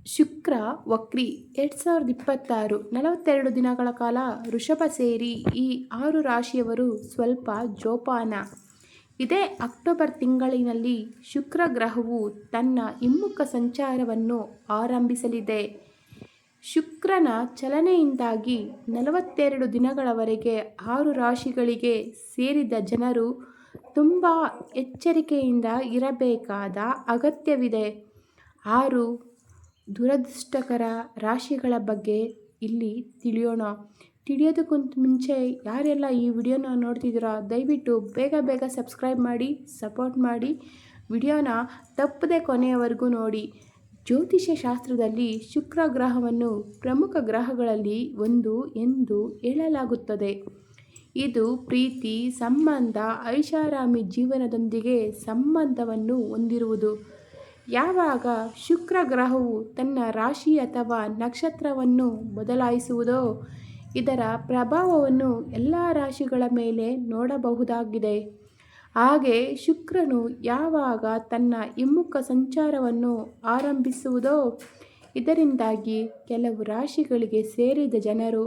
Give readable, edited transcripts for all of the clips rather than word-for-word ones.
ಶುಕ್ರ ವಕ್ರಿ 2026 42 ದಿನಗಳ ಕಾಲ ವೃಷಭ ಸೇರಿ ಈ 6 ರಾಶಿಯವರು ಸ್ವಲ್ಪ ಜೋಪಾನ. ಇದೇ ಅಕ್ಟೋಬರ್ ತಿಂಗಳಿನಲ್ಲಿ ಶುಕ್ರ ಗ್ರಹವು ತನ್ನ ಹಿಮ್ಮುಖ ಸಂಚಾರವನ್ನು ಆರಂಭಿಸಲಿದೆ. ಶುಕ್ರನ ಚಲನೆಯಿಂದಾಗಿ 42 ದಿನಗಳವರೆಗೆ 6 ರಾಶಿಗಳಿಗೆ ಸೇರಿದ ಜನರು ತುಂಬ ಎಚ್ಚರಿಕೆಯಿಂದ ಇರಬೇಕಾದ ಅಗತ್ಯವಿದೆ. 6 ದುರದೃಷ್ಟಕರ ರಾಶಿಗಳ ಬಗ್ಗೆ ಇಲ್ಲಿ ತಿಳಿಯೋದಕ್ಕಿಂತ ಮುಂಚೆ ಯಾರೆಲ್ಲ ಈ ವಿಡಿಯೋನ ನೋಡ್ತಿದ್ದೀರಾ ದಯವಿಟ್ಟು ಬೇಗ ಸಬ್ಸ್ಕ್ರೈಬ್ ಮಾಡಿ, ಸಪೋರ್ಟ್ ಮಾಡಿ, ವಿಡಿಯೋನ ತಪ್ಪದೆ ಕೊನೆಯವರೆಗೂ ನೋಡಿ. ಜ್ಯೋತಿಷ್ಯ ಶಾಸ್ತ್ರದಲ್ಲಿ ಶುಕ್ರ ಗ್ರಹವನ್ನು ಪ್ರಮುಖ ಗ್ರಹಗಳಲ್ಲಿ ಒಂದು ಎಂದು ಹೇಳಲಾಗುತ್ತದೆ. ಇದು ಪ್ರೀತಿ, ಸಂಬಂಧ, ಐಷಾರಾಮಿ ಜೀವನದೊಂದಿಗೆ ಸಂಬಂಧವನ್ನು ಹೊಂದಿರುವುದು. ಯಾವಾಗ ಶುಕ್ರ ಗ್ರಹವು ತನ್ನ ರಾಶಿ ಅಥವಾ ನಕ್ಷತ್ರವನ್ನು ಬದಲಾಯಿಸುವುದೋ ಇದರ ಪ್ರಭಾವವನ್ನು ಎಲ್ಲ ರಾಶಿಗಳ ಮೇಲೆ ನೋಡಬಹುದಾಗಿದೆ. ಹಾಗೆ ಶುಕ್ರನು ಯಾವಾಗ ತನ್ನ ಹಿಮ್ಮುಖ ಸಂಚಾರವನ್ನು ಆರಂಭಿಸುವುದೋ ಇದರಿಂದಾಗಿ ಕೆಲವು ರಾಶಿಗಳಿಗೆ ಸೇರಿದ ಜನರು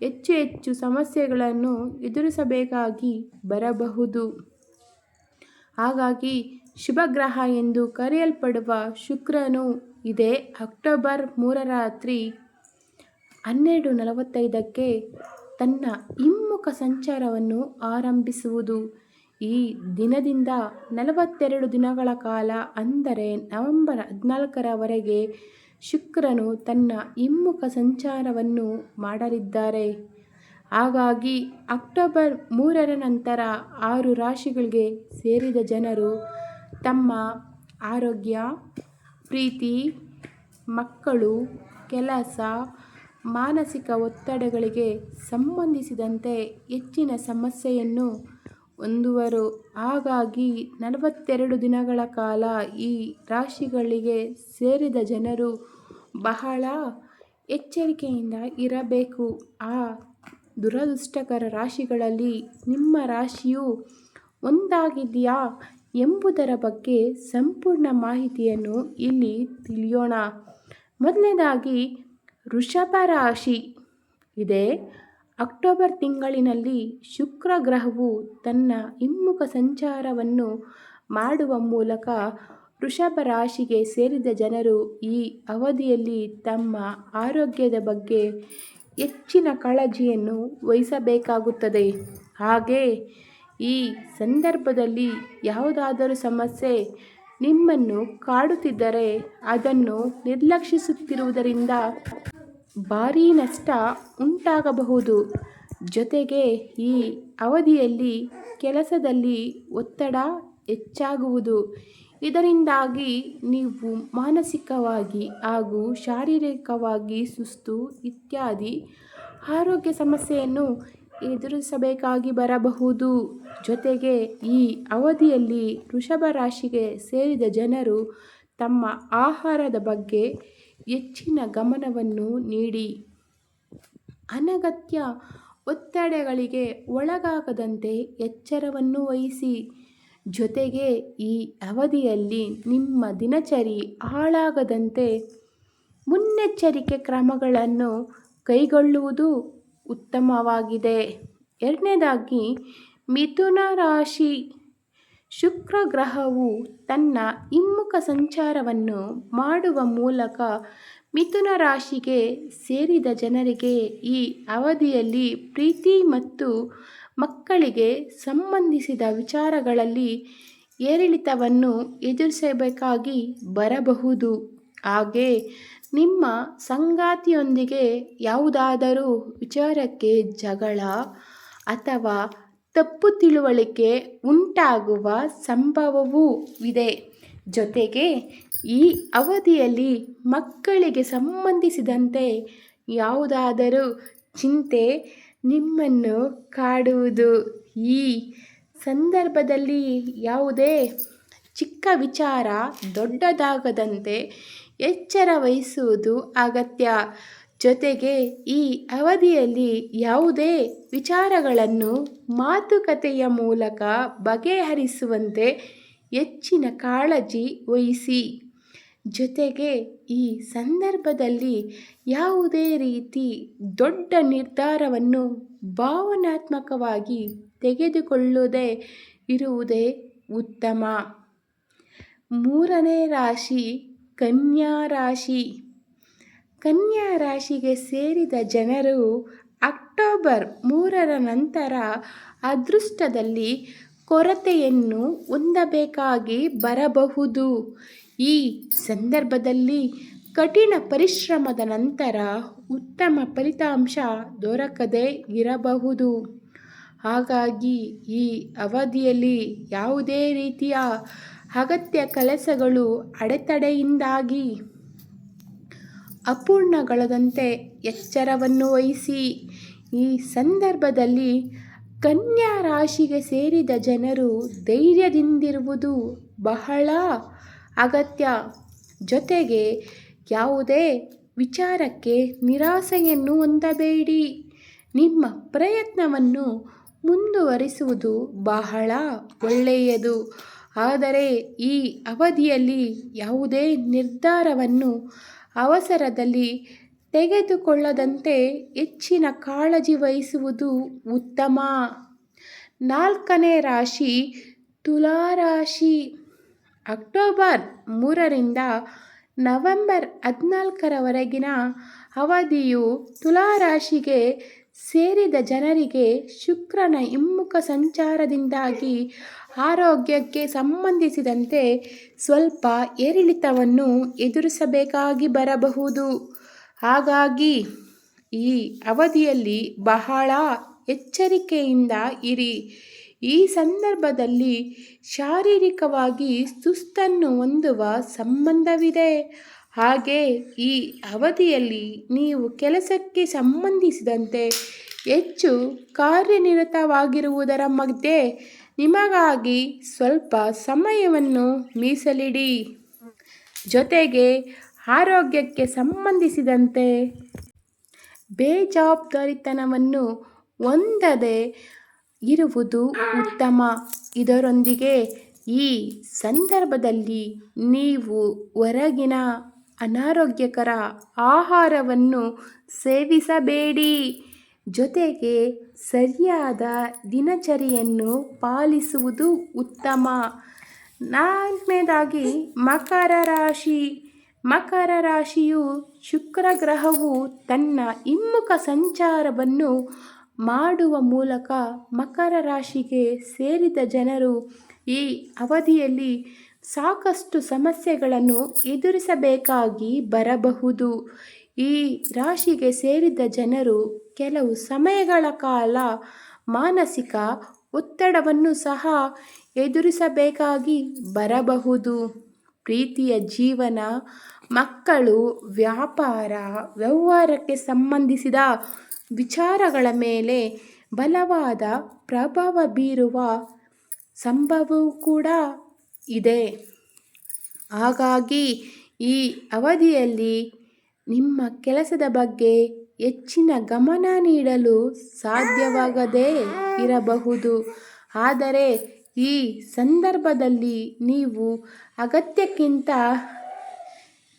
ಹೆಚ್ಚು ಸಮಸ್ಯೆಗಳನ್ನು ಎದುರಿಸಬೇಕಾಗಿ ಬರಬಹುದು. ಹಾಗಾಗಿ ಶುಭಗ್ರಹ ಎಂದು ಕರೆಯಲ್ಪಡುವ ಶುಕ್ರನು ಇದೇ ಅಕ್ಟೋಬರ್ 3 ರಾತ್ರಿ 12:45ಕ್ಕೆ ತನ್ನ ಹಿಮ್ಮುಖ ಸಂಚಾರವನ್ನು ಆರಂಭಿಸುವುದು. ಈ ದಿನದಿಂದ 42 ದಿನಗಳ ಕಾಲ ಅಂದರೆ ನವೆಂಬರ್ 14ರವರೆಗೆ ಶುಕ್ರನು ತನ್ನ ಹಿಮ್ಮುಖ ಸಂಚಾರವನ್ನು ಮಾಡಲಿದ್ದಾರೆ. ಹಾಗಾಗಿ ಅಕ್ಟೋಬರ್ 3ರ ನಂತರ 6 ರಾಶಿಗಳಿಗೆ ಸೇರಿದ ಜನರು ತಮ್ಮ ಆರೋಗ್ಯ, ಪ್ರೀತಿ, ಮಕ್ಕಳು, ಕೆಲಸ, ಮಾನಸಿಕ ಒತ್ತಡಗಳಿಗೆ ಸಂಬಂಧಿಸಿದಂತೆ ಹೆಚ್ಚಿನ ಸಮಸ್ಯೆಯನ್ನು ಹೊಂದುವರು. ಹಾಗಾಗಿ 42 ದಿನಗಳ ಕಾಲ ಈ ರಾಶಿಗಳಿಗೆ ಸೇರಿದ ಜನರು ಬಹಳ ಎಚ್ಚರಿಕೆಯಿಂದ ಇರಬೇಕು. ಆ ದುರದೃಷ್ಟಕರ ರಾಶಿಗಳಲ್ಲಿ ನಿಮ್ಮ ರಾಶಿಯು ಒಂದಾಗಿದೆಯಾ ಎಂಬುದರ ಬಗ್ಗೆ ಸಂಪೂರ್ಣ ಮಾಹಿತಿಯನ್ನು ಇಲ್ಲಿ ತಿಳಿಯೋಣ. ಮೊದಲನೇದಾಗಿ ವೃಷಭ ರಾಶಿ. ಇದೇ ಅಕ್ಟೋಬರ್ ತಿಂಗಳಿನಲ್ಲಿ ಶುಕ್ರ ಗ್ರಹವು ತನ್ನ ಹಿಮ್ಮುಖ ಸಂಚಾರವನ್ನು ಮಾಡುವ ಮೂಲಕ ವೃಷಭ ರಾಶಿಗೆ ಸೇರಿದ ಜನರು ಈ ಅವಧಿಯಲ್ಲಿ ತಮ್ಮ ಆರೋಗ್ಯದ ಬಗ್ಗೆ ಹೆಚ್ಚಿನ ಕಾಳಜಿಯನ್ನು ವಹಿಸಬೇಕಾಗುತ್ತದೆ. ಹಾಗೆ ಈ ಸಂದರ್ಭದಲ್ಲಿ ಯಾವುದಾದರೂ ಸಮಸ್ಯೆ ನಿಮ್ಮನ್ನು ಕಾಡುತ್ತಿದ್ದರೆ ಅದನ್ನು ನಿರ್ಲಕ್ಷಿಸುತ್ತಿರುವುದರಿಂದ ಭಾರೀ ನಷ್ಟ ಉಂಟಾಗಬಹುದು. ಜೊತೆಗೆ ಈ ಅವಧಿಯಲ್ಲಿ ಕೆಲಸದಲ್ಲಿ ಒತ್ತಡ ಹೆಚ್ಚಾಗುವುದು. ಇದರಿಂದಾಗಿ ನೀವು ಮಾನಸಿಕವಾಗಿ ಹಾಗೂ ಶಾರೀರಿಕವಾಗಿ ಸುಸ್ತು ಇತ್ಯಾದಿ ಆರೋಗ್ಯ ಸಮಸ್ಯೆಯನ್ನು ಎದುರಿಸಬೇಕಾಗಿ ಬರಬಹುದು. ಜೊತೆಗೆ ಈ ಅವಧಿಯಲ್ಲಿ ವೃಷಭ ರಾಶಿಗೆ ಸೇರಿದ ಜನರು ತಮ್ಮ ಆಹಾರದ ಬಗ್ಗೆ ಹೆಚ್ಚಿನ ಗಮನವನ್ನು ನೀಡಿ ಅನಗತ್ಯ ಒತ್ತಡಗಳಿಗೆ ಒಳಗಾಗದಂತೆ ಎಚ್ಚರವನ್ನು ವಹಿಸಿ. ಜೊತೆಗೆ ಈ ಅವಧಿಯಲ್ಲಿ ನಿಮ್ಮ ದಿನಚರಿ ಹಾಳಾಗದಂತೆ ಮುನ್ನೆಚ್ಚರಿಕೆ ಕ್ರಮಗಳನ್ನು ಕೈಗೊಳ್ಳುವುದು ಉತ್ತಮವಾಗಿದೆ. ಎರಡನೇದಾಗಿ ಮಿಥುನ ರಾಶಿ. ಶುಕ್ರ ಗ್ರಹವು ತನ್ನ ಹಿಮ್ಮುಖ ಸಂಚಾರವನ್ನು ಮಾಡುವ ಮೂಲಕ ಮಿಥುನ ರಾಶಿಗೆ ಸೇರಿದ ಜನರಿಗೆ ಈ ಅವಧಿಯಲ್ಲಿ ಪ್ರೀತಿ ಮತ್ತು ಮಕ್ಕಳಿಗೆ ಸಂಬಂಧಿಸಿದ ವಿಚಾರಗಳಲ್ಲಿ ಏರಿಳಿತವನ್ನು ಎದುರಿಸಬೇಕಾಗಿ ಬರಬಹುದು. ಹಾಗೆ ನಿಮ್ಮ ಸಂಗಾತಿಯೊಂದಿಗೆ ಯಾವುದಾದರೂ ವಿಚಾರಕ್ಕೆ ಜಗಳ ಅಥವಾ ತಪ್ಪು ತಿಳುವಳಿಕೆ ಉಂಟಾಗುವ ಸಂಭವವೂ ಇದೆ. ಜೊತೆಗೆ ಈ ಅವಧಿಯಲ್ಲಿ ಮಕ್ಕಳಿಗೆ ಸಂಬಂಧಿಸಿದಂತೆ ಯಾವುದಾದರೂ ಚಿಂತೆ ನಿಮ್ಮನ್ನು ಕಾಡುವುದು. ಈ ಸಂದರ್ಭದಲ್ಲಿ ಯಾವುದೇ ಚಿಕ್ಕ ವಿಚಾರ ದೊಡ್ಡದಾಗದಂತೆ ಎಚ್ಚರ ವಹಿಸುವುದು ಅಗತ್ಯ. ಜೊತೆಗೆ ಈ ಅವಧಿಯಲ್ಲಿ ಯಾವುದೇ ವಿಚಾರಗಳನ್ನು ಮಾತುಕತೆಯ ಮೂಲಕ ಬಗೆಹರಿಸುವಂತೆ ಹೆಚ್ಚಿನ ಕಾಳಜಿ ವಹಿಸಿ. ಜೊತೆಗೆ ಈ ಸಂದರ್ಭದಲ್ಲಿ ಯಾವುದೇ ರೀತಿ ದೊಡ್ಡ ನಿರ್ಧಾರವನ್ನು ಭಾವನಾತ್ಮಕವಾಗಿ ತೆಗೆದುಕೊಳ್ಳದೆ ಇರುವುದೇ ಉತ್ತಮ. ಮೂರನೇ ರಾಶಿ ಕನ್ಯಾ ರಾಶಿ. ಕನ್ಯಾ ರಾಶಿಗೆ ಸೇರಿದ ಜನರು ಅಕ್ಟೋಬರ್ 3ರ ನಂತರ ಅದೃಷ್ಟದಲ್ಲಿ ಕೊರತೆಯನ್ನು ಹೊಂದಬೇಕಾಗಿ ಬರಬಹುದು. ಈ ಸಂದರ್ಭದಲ್ಲಿ ಕಠಿಣ ಪರಿಶ್ರಮದ ನಂತರ ಉತ್ತಮ ಫಲಿತಾಂಶ ದೊರಕದೇ ಇರಬಹುದು. ಹಾಗಾಗಿ ಈ ಅವಧಿಯಲ್ಲಿ ಯಾವುದೇ ರೀತಿಯ ಅಗತ್ಯ ಕೆಲಸಗಳು ಅಡೆತಡೆಯಿಂದಾಗಿ ಅಪೂರ್ಣಗೊಳ್ಳದಂತೆ ಎಚ್ಚರವನ್ನು ವಹಿಸಿ. ಈ ಸಂದರ್ಭದಲ್ಲಿ ಕನ್ಯಾ ರಾಶಿಗೆ ಸೇರಿದ ಜನರು ಧೈರ್ಯದಿಂದಿರುವುದು ಬಹಳ ಅಗತ್ಯ. ಜೊತೆಗೆ ಯಾವುದೇ ವಿಚಾರಕ್ಕೆ ನಿರಾಸೆಯನ್ನು ಹೊಂದಬೇಡಿ. ನಿಮ್ಮ ಪ್ರಯತ್ನವನ್ನು ಮುಂದುವರಿಸುವುದು ಬಹಳ ಒಳ್ಳೆಯದು. ಆದರೆ ಈ ಅವಧಿಯಲ್ಲಿ ಯಾವುದೇ ನಿರ್ಧಾರವನ್ನು ಅವಸರದಲ್ಲಿ ತೆಗೆದುಕೊಳ್ಳದಂತೆ ಹೆಚ್ಚಿನ ಕಾಳಜಿ ವಹಿಸುವುದು ಉತ್ತಮ. ನಾಲ್ಕನೇ ರಾಶಿ ತುಲಾರಾಶಿ. ಅಕ್ಟೋಬರ್ 3ರಿಂದ ನವೆಂಬರ್ 14ರವರೆಗಿನ ಅವಧಿಯು ತುಲಾರಾಶಿಗೆ ಸೇರಿದ ಜನರಿಗೆ ಶುಕ್ರನ ಹಿಮ್ಮುಖ ಸಂಚಾರದಿಂದಾಗಿ ಆರೋಗ್ಯಕ್ಕೆ ಸಂಬಂಧಿಸಿದಂತೆ ಸ್ವಲ್ಪ ಏರಿಳಿತವನ್ನು ಎದುರಿಸಬೇಕಾಗಿ ಬರಬಹುದು. ಹಾಗಾಗಿ ಈ ಅವಧಿಯಲ್ಲಿ ಬಹಳ ಎಚ್ಚರಿಕೆಯಿಂದ ಇರಿ. ಈ ಸಂದರ್ಭದಲ್ಲಿ ಶಾರೀರಿಕವಾಗಿ ಸುಸ್ತನ್ನು ಹೊಂದುವ ಸಂಬಂಧವಿದೆ. ಹಾಗೆ ಈ ಅವಧಿಯಲ್ಲಿ ನೀವು ಕೆಲಸಕ್ಕೆ ಸಂಬಂಧಿಸಿದಂತೆ ಹೆಚ್ಚು ಕಾರ್ಯನಿರತವಾಗಿರುವುದರ ಮಧ್ಯೆ ನಿಮಗಾಗಿ ಸ್ವಲ್ಪ ಸಮಯವನ್ನು ಮೀಸಲಿಡಿ. ಜೊತೆಗೆ ಆರೋಗ್ಯಕ್ಕೆ ಸಂಬಂಧಿಸಿದಂತೆ ಬೇಜವಾಬ್ದಾರಿತನವನ್ನು ಹೊಂದದೆ ಇರುವುದು ಉತ್ತಮ. ಇದರೊಂದಿಗೆ ಈ ಸಂದರ್ಭದಲ್ಲಿ ನೀವು ಹೊರಗಿನ ಅನಾರೋಗ್ಯಕರ ಆಹಾರವನ್ನು ಸೇವಿಸಬೇಡಿ. ಜೊತೆಗೆ ಸರಿಯಾದ ದಿನಚರಿಯನ್ನು ಪಾಲಿಸುವುದು ಉತ್ತಮ. ನಾಲ್ಕನೇದಾಗಿ ಮಕರ ರಾಶಿ. ಮಕರ ರಾಶಿಯು ಶುಕ್ರ ಗ್ರಹವು ತನ್ನ ಹಿಮ್ಮುಖ ಸಂಚಾರವನ್ನು ಮಾಡುವ ಮೂಲಕ ಮಕರ ರಾಶಿಗೆ ಸೇರಿದ ಜನರು ಈ ಅವಧಿಯಲ್ಲಿ ಸಾಕಷ್ಟು ಸಮಸ್ಯೆಗಳನ್ನು ಎದುರಿಸಬೇಕಾಗಿ ಬರಬಹುದು. ಈ ರಾಶಿಗೆ ಸೇರಿದ ಜನರು ಕೆಲವು ಸಮಯಗಳ ಕಾಲ ಮಾನಸಿಕ ಒತ್ತಡವನ್ನು ಸಹ ಎದುರಿಸಬೇಕಾಗಿ ಬರಬಹುದು. ಪ್ರೀತಿಯ ಜೀವನ, ಮಕ್ಕಳು, ವ್ಯಾಪಾರ, ವ್ಯವಹಾರಕ್ಕೆ ಸಂಬಂಧಿಸಿದ ವಿಚಾರಗಳ ಮೇಲೆ ಬಲವಾದ ಪ್ರಭಾವ ಬೀರುವ ಸಂಭವವೂ ಕೂಡ ಇದೆ. ಹಾಗಾಗಿ ಈ ಅವಧಿಯಲ್ಲಿ ನಿಮ್ಮ ಕೆಲಸದ ಬಗ್ಗೆ ಹೆಚ್ಚಿನ ಗಮನ ನೀಡಲು ಸಾಧ್ಯವಾಗದೇ ಇರಬಹುದು. ಆದರೆ ಈ ಸಂದರ್ಭದಲ್ಲಿ ನೀವು ಅಗತ್ಯಕ್ಕಿಂತ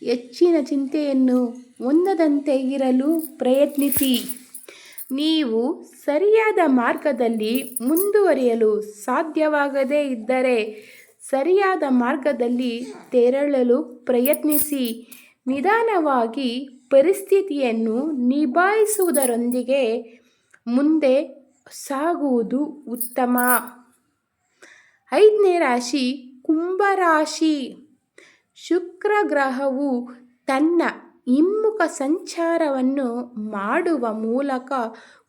ಹೆಚ್ಚಿನ ಚಿಂತೆಯನ್ನು ಹೊಂದದಂತೆ ಇರಲು ಪ್ರಯತ್ನಿಸಿ. ನೀವು ಸರಿಯಾದ ಮಾರ್ಗದಲ್ಲಿ ಮುಂದುವರಿಯಲು ಸಾಧ್ಯವಾಗದೇ ಇದ್ದರೆ ಸರಿಯಾದ ಮಾರ್ಗದಲ್ಲಿ ತೆರಳಲು ಪ್ರಯತ್ನಿಸಿ. ನಿಧಾನವಾಗಿ ಪರಿಸ್ಥಿತಿಯನ್ನು ನಿಭಾಯಿಸುವುದರೊಂದಿಗೆ ಮುಂದೆ ಸಾಗುವುದು ಉತ್ತಮ. 5ನೇ ರಾಶಿ ಕುಂಭರಾಶಿ. ಶುಕ್ರ ಗ್ರಹವು ತನ್ನ ಹಿಮ್ಮುಖ ಸಂಚಾರವನ್ನು ಮಾಡುವ ಮೂಲಕ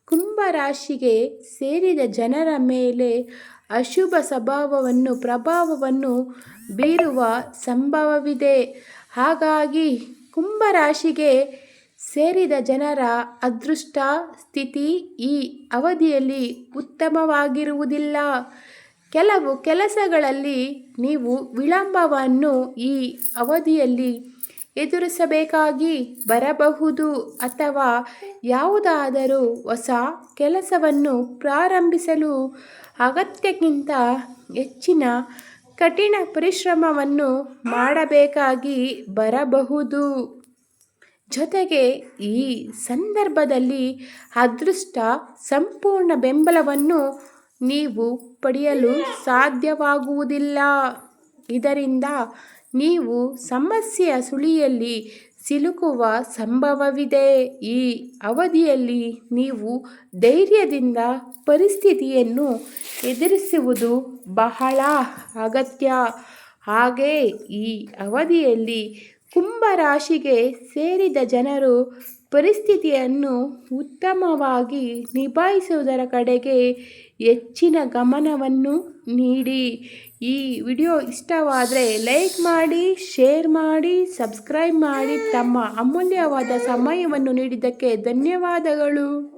ಕುಂಭರಾಶಿಗೆ ಸೇರಿದ ಜನರ ಮೇಲೆ ಅಶುಭ ಪ್ರಭಾವವನ್ನು ಬೀರುವ ಸಂಭವವಿದೆ. ಹಾಗಾಗಿ ಕುಂಭರಾಶಿಗೆ ಸೇರಿದ ಜನರ ಅದೃಷ್ಟ ಸ್ಥಿತಿ ಈ ಅವಧಿಯಲ್ಲಿ ಉತ್ತಮವಾಗಿರುವುದಿಲ್ಲ. ಕೆಲವು ಕೆಲಸಗಳಲ್ಲಿ ನೀವು ವಿಳಂಬವನ್ನು ಈ ಅವಧಿಯಲ್ಲಿ ಎದುರಿಸಬೇಕಾಗಿ ಬರಬಹುದು ಅಥವಾ ಯಾವುದಾದರೂ ಹೊಸ ಕೆಲಸವನ್ನು ಪ್ರಾರಂಭಿಸಲು ಅಗತ್ಯಕ್ಕಿಂತ ಹೆಚ್ಚಿನ ಕಠಿಣ ಪರಿಶ್ರಮವನ್ನು ಮಾಡಬೇಕಾಗಿ ಬರಬಹುದು. ಜೊತೆಗೆ ಈ ಸಂದರ್ಭದಲ್ಲಿ ಅದೃಷ್ಟ ಸಂಪೂರ್ಣ ಬೆಂಬಲವನ್ನು ನೀವು ಪಡೆಯಲು ಸಾಧ್ಯವಾಗುವುದಿಲ್ಲ. ಇದರಿಂದ ನೀವು ಸಮಸ್ಯೆಯ ಸುಳಿಯಲ್ಲಿ ಸಿಲುಕುವ ಸಂಭವವಿದೆ. ಈ ಅವಧಿಯಲ್ಲಿ ನೀವು ಧೈರ್ಯದಿಂದ ಪರಿಸ್ಥಿತಿಯನ್ನು ಎದುರಿಸುವುದು ಬಹಳ ಅಗತ್ಯ. ಹಾಗೆ ಈ ಅವಧಿಯಲ್ಲಿ ಕುಂಭರಾಶಿಗೆ ಸೇರಿದ ಜನರು ಪರಿಸ್ಥಿತಿಯನ್ನು ಉತ್ತಮವಾಗಿ ನಿಭಾಯಿಸುವುದರ ಕಡೆಗೆ ಹೆಚ್ಚಿನ ಗಮನವನ್ನು ನೀಡಿ. ಈ ವಿಡಿಯೋ ಇಷ್ಟವಾದರೆ ಲೈಕ್ ಮಾಡಿ, ಶೇರ್ ಮಾಡಿ, ಸಬ್ಸ್ಕ್ರೈಬ್ ಮಾಡಿ. ತಮ್ಮ ಅಮೂಲ್ಯವಾದ ಸಮಯವನ್ನು ನೀಡಿದ್ದಕ್ಕೆ ಧನ್ಯವಾದಗಳು.